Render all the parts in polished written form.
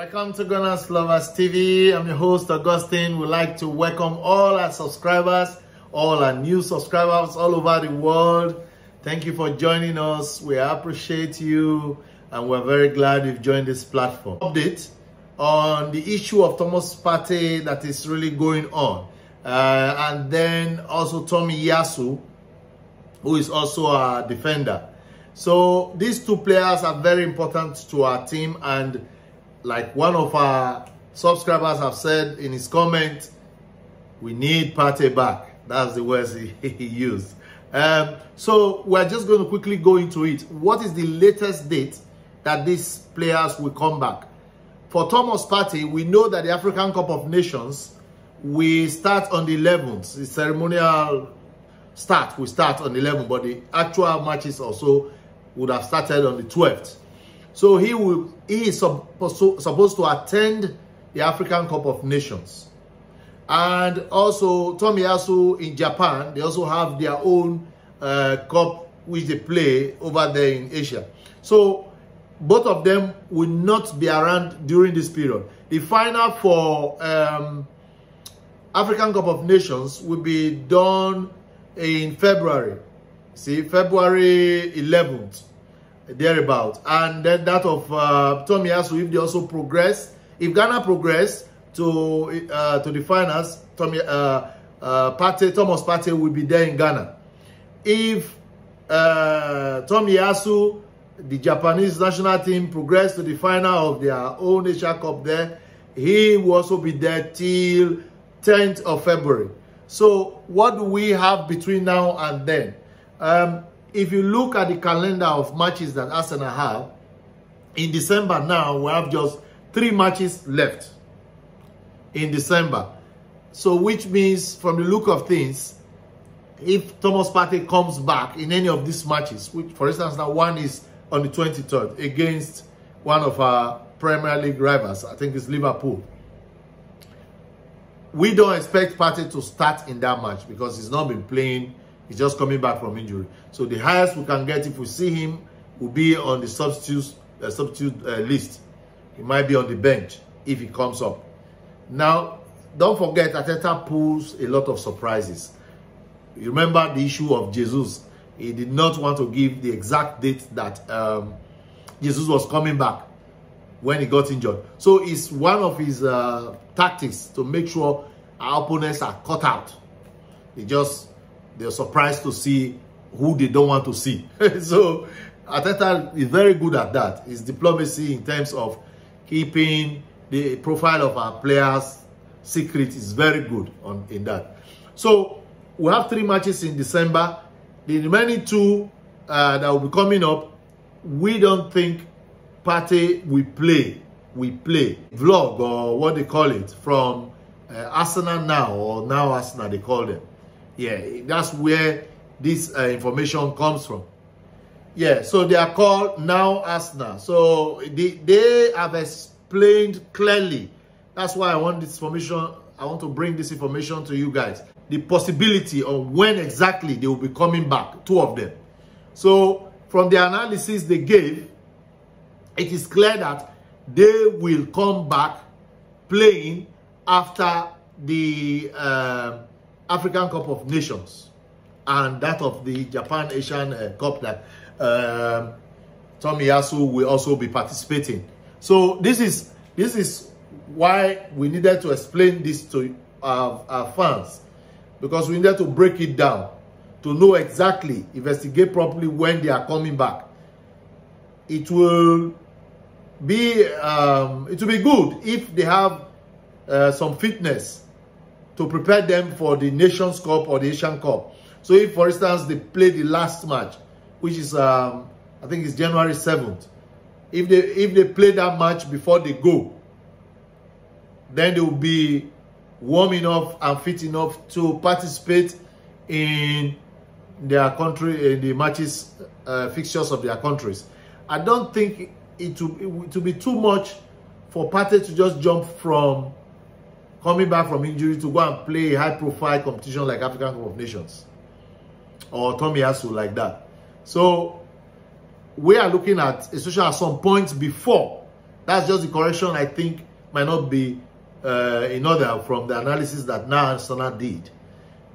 Welcome to Gunners Lovers TV. I'm your host, Augustine. We'd like to welcome all our subscribers, all our new subscribers all over the world. Thank you for joining us. We appreciate you and we're very glad you've joined this platform. Update on the issue of ThomasPartey that is really going on. And then also Tomiyasu, who is also a defender. So these two players are very important to our team, and like one of our subscribers have said in his comment, we need Partey back. That's the words he used. So we're just going to quickly go into it. What is the latest date that these players will come back? For ThomasPartey, we know that the African Cup of Nations will start on the 11th. The ceremonial start will start on the 11th, but the actual matches also would have started on the 12th. So he is supposed to attend the African Cup of Nations. And also Tomiyasu in Japan, they also have their own cup which they play over there in Asia. So both of them will not be around during this period. The final for African Cup of Nations will be done in February. See, February 11th. Thereabout, and then that of Tomiyasu, if they also progress, if Ghana progress to the finals, ThomasPartey will be there in Ghana. If Tomiyasu, the Japanese national team, progress to the final of their own Asia Cup there, he will also be there till 10th of February. So what do we have between now and then? If you look at the calendar of matches that Arsenal have, in December now, we have just 3 matches left in December. So which means, from the look of things, if ThomasPartey comes back in any of these matches, which for instance now one is on the 23rd against one of our Premier League rivals, I think it's Liverpool, we don't expect Partey to start in that match because he's not been playing. He's just coming back from injury. So the highest we can get if we see him will be on the substitute list. He might be on the bench if he comes up. Now, don't forget, Arteta pulls a lot of surprises. You remember the issue of Jesus. He did not want to give the exact date that Jesus was coming back when he got injured. So it's one of his tactics to make sure our opponents are cut out. They're surprised to see who they don't want to see. So Arteta is very good at that. His diplomacy in terms of keeping the profile of our players secret is very good in that. So we have 3 matches in December. The remaining 2 that will be coming up, we don't think Partey will play. We play vlog, or what they call it, from Arsenal Now, or Now Arsenal they call them. Yeah, that's where this information comes from. Yeah, so they are called Now Arsenal. So they have explained clearly. That's why I want this information. I want to bring this information to you guys. The possibility of when exactly they will be coming back, 2 of them. So from the analysis they gave, it is clear that they will come back playing after the African Cup of Nations and that of the Japan Asian Cup that Tomiyasu will also be participating. So this is why we needed to explain this to our fans, because we needed to break it down to know exactly, investigate properly when they are coming back. It will be good if they have some fitness to prepare them for the Nations Cup or the Asian Cup. So if, for instance, they play the last match, which is, I think it's January 7th. If they play that match before they go, then they will be warm enough and fit enough to participate in their country, in the matches, fixtures of their countries. I don't think it will be too much for Partey to just jump from coming back from injury to go and play a high-profile competition like African Cup of Nations or Tomiyasu like that. So we are looking at, especially at some points before That's just the correction I think might not be in order from the analysis that Arsenal did.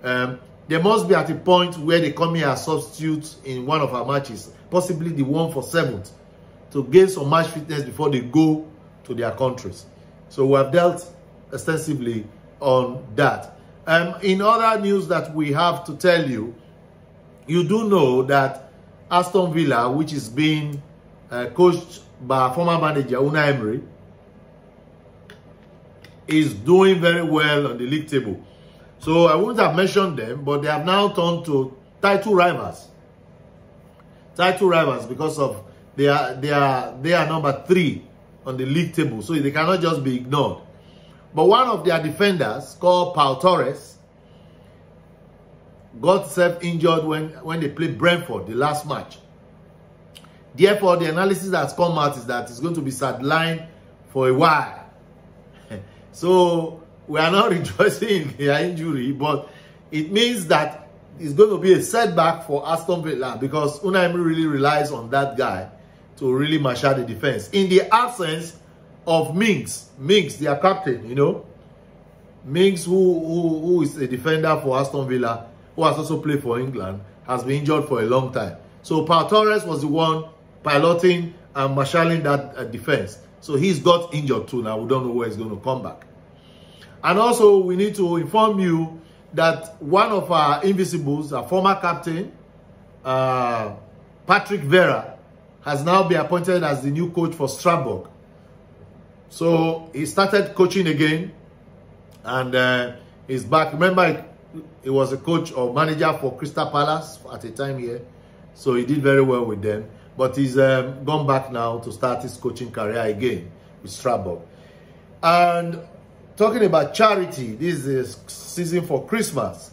They must be at a point where they come here as substitutes in one of our matches, possibly the one for 7th, to gain some match fitness before they go to their countries. So we have dealt extensively on that. In other news that we have to tell you, you do know that Aston Villa, which is being coached by former manager Unai Emery, is doing very well on the league table. So I wouldn't have mentioned them, but they have now turned to title rivals. Title rivals because of they are number 3 on the league table, so they cannot just be ignored. But one of their defenders, called Partey, got himself injured when they played Brentford the last match. Therefore, the analysis that's come out is that it's going to be sidelined for a while. So we are not rejoicing in their injury, but it means that it's going to be a setback for Aston Villa because Unai Emery really relies on that guy to really marshal the defense. In the absence of Minks, their captain, you know, Minks, who is a defender for Aston Villa, who has also played for England, has been injured for a long time. So Partey was the one piloting and marshalling that defense. So he's got injured too now. We don't know where he's going to come back. And also, we need to inform you that one of our invisibles, our former captain, Patrick Vieira, has now been appointed as the new coach for Strasbourg. So he started coaching again, and he's back. Remember, he was a coach or manager for Crystal Palace at a time here. So he did very well with them. But he's gone back now to start his coaching career again with Strasbourg. And talking about charity, this is a season for Christmas.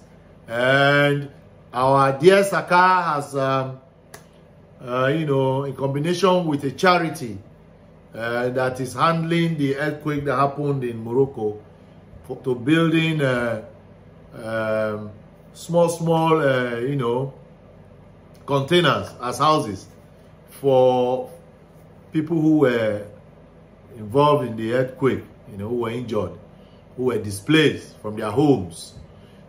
And our dear Saka has, you know, in combination with a charity that is handling the earthquake that happened in Morocco, to building small, you know, containers as houses for people who were involved in the earthquake, you know, who were injured, who were displaced from their homes.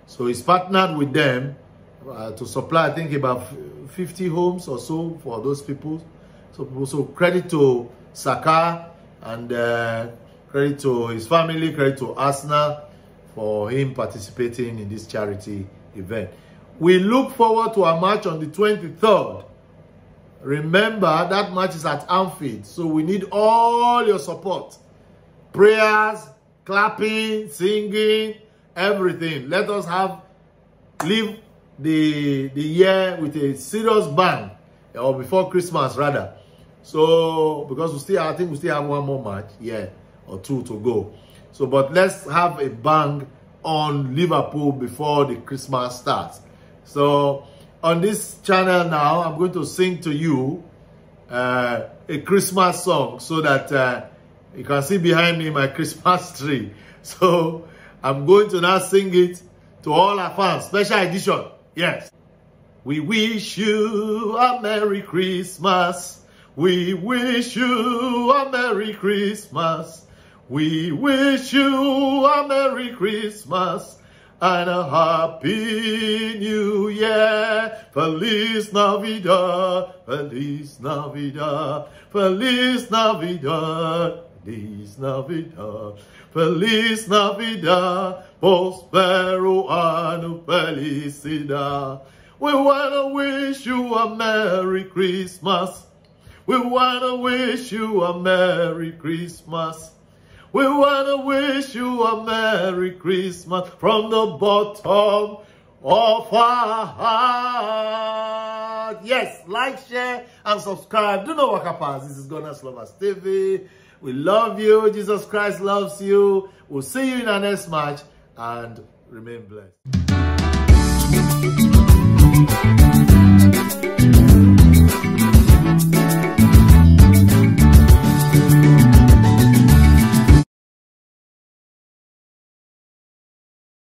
So he's partnered with them to supply, I think, about 50 homes or so for those people. So credit to Saka and credit to his family, credit to Arsenal for him participating in this charity event. We look forward to our match on the 23rd. Remember, that match is at Anfield, so we need all your support. Prayers, clapping, singing, everything. Let us leave the year with a serious bang, or before Christmas rather. So because I think we still have one more match, or 2 to go. So but let's have a bang on Liverpool before the Christmas starts. So on this channel now, I'm going to sing to you a Christmas song so that you can see behind me my Christmas tree. So I'm going to now sing it to all our fans. Special edition. Yes. We wish you a Merry Christmas. We wish you a Merry Christmas. We wish you a Merry Christmas and a Happy New Year. Feliz Navidad, Feliz Navidad, Feliz Navidad, Feliz Navidad, Feliz Navidad, Prospero ano felicidad. We wanna wish you a Merry Christmas. We wanna wish you a Merry Christmas. We wanna wish you a Merry Christmas from the bottom of our heart. Yes, like, share, and subscribe. Do not walk apart. This is GunnersLoversTV. We love you. Jesus Christ loves you. We'll see you in our next match, and remain blessed.